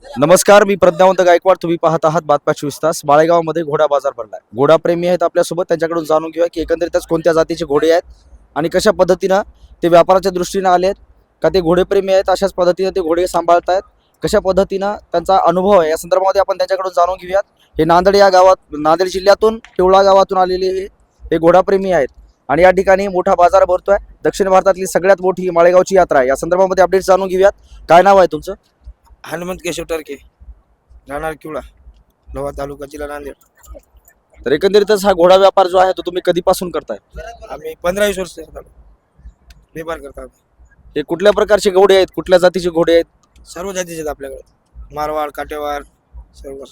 नमस्कार, मी प्रज्ञावंत गायकवाड. तुम्ही पाहत आहात बातम्या 24 तास. माळेगावमध्ये घोडा बाजार भरलाय. घोडा प्रेमी आहेत आपल्यासोबत, त्यांच्याकडून जाणून घेऊया की एकंदरीतच कोणत्या जातीचे घोडे आहेत आणि कशा पद्धतीनं ते व्यापाराच्या दृष्टीने आलेत का, ते घोडेप्रेमी आहेत अशाच पद्धतीने ते घोडे सांभाळतायत, कशा पद्धतीनं त्यांचा अनुभव आहे या संदर्भामध्ये आपण त्यांच्याकडून जाणून घेऊयात. हे नांदेड या गावात, नांदेड जिल्ह्यातून पिवळा गावातून आलेले हे घोडाप्रेमी आहेत आणि या ठिकाणी मोठा बाजार भरतोय. दक्षिण भारतातली सगळ्यात मोठी माळेगावची यात्रा आहे. या संदर्भामध्ये अपडेट जाणून घेऊयात. काय नाव आहे तुमचं? हनुमंत केशव टर्के, राहणार किवळा, लोहा तालुका, जिल्हा नांदेड. तर एकंदरीतच हा घोडा व्यापार जो आहे तो तुम्ही कधीपासून करताय? आम्ही 15-20 वर्ष झालो व्यापार करतो. हे कुठल्या प्रकारचे घोडे आहेत, कुठल्या जातीचे घोडे आहेत? सर्व जातीचे आहेत आपल्याकडे, मारवाड, काटेवार, सर्व.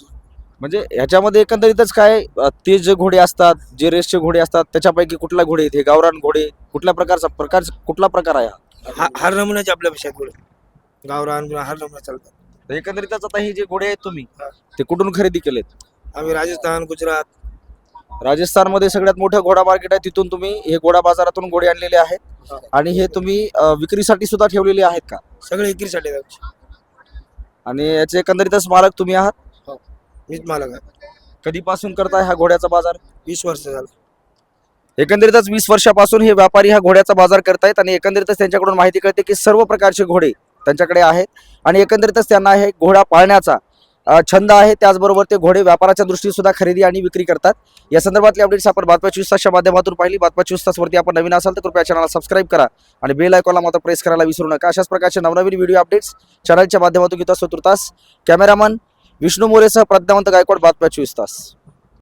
म्हणजे ह्याच्यामध्ये एकंदरीतच काय ते जे घोडे असतात, जे रेसचे घोडे असतात, त्याच्यापैकी कुठला घोडे आहेत? हे गावरान घोडे, कुठल्या प्रकार कुठला प्रकार आहे हा? हर नमुन्याचे आपल्या पेशात गोळे, गावरान हर नमुना चालतात. तर एकंदरीतच आता हे जे घोडे आहेत तुम्ही ते कुठून खरेदी केलेत? आम्ही राजस्थान, गुजरात, राजस्थानमध्ये सगळ्यात मोठं घोडा मार्केट आहे, तिथून तुम्ही हे घोडा बाजारातून घोडे आणलेले आहेत आणि हे तुम्ही विक्रीसाठी सुद्धा ठेवलेले आहेत का? सगळे विक्रीसाठी आहेत आमचे. आणि याचे एकंदरीतच मालक तुम्ही आहात? मीच मालक आहे. कधीपासून करताय हा घोड्याचा बाजार? 20 वर्ष झालं. एकंदरीतच 20 वर्षापासून हे व्यापारी हा घोड्याचा बाजार करतायत आणि एकंदरीतच त्यांच्याकडून माहिती कळते की सर्व प्रकारचे घोडे त्यांच्याकडे आहेत आणि एकंदरीतच त्यांना हे घोडा पाळण्याचा छंद आहे. त्याचबरोबर ते घोडे व्यापाराच्या दृष्टीने सुद्धा खरेदी आणि विक्री करतात. या संदर्भातली अपडेट्स आपण बातम्या 24 तासच्या माध्यमातून पाहिली. बातम्या 24 तासवरती आपण नवीन असाल तर कृपया चॅनलला सबस्क्राईब करा आणि बेल आयकॉनला मात्र प्रेस करायला विसरू नका. अशाच प्रकारचे नवनवीन व्हिडिओ अपडेट्स चॅनलच्या माध्यमातून घेत असतो तुर्तास. कॅमेरामन विष्णू मोरेसह प्रज्ञावंत गायकवाड, बातम्या 24 तास.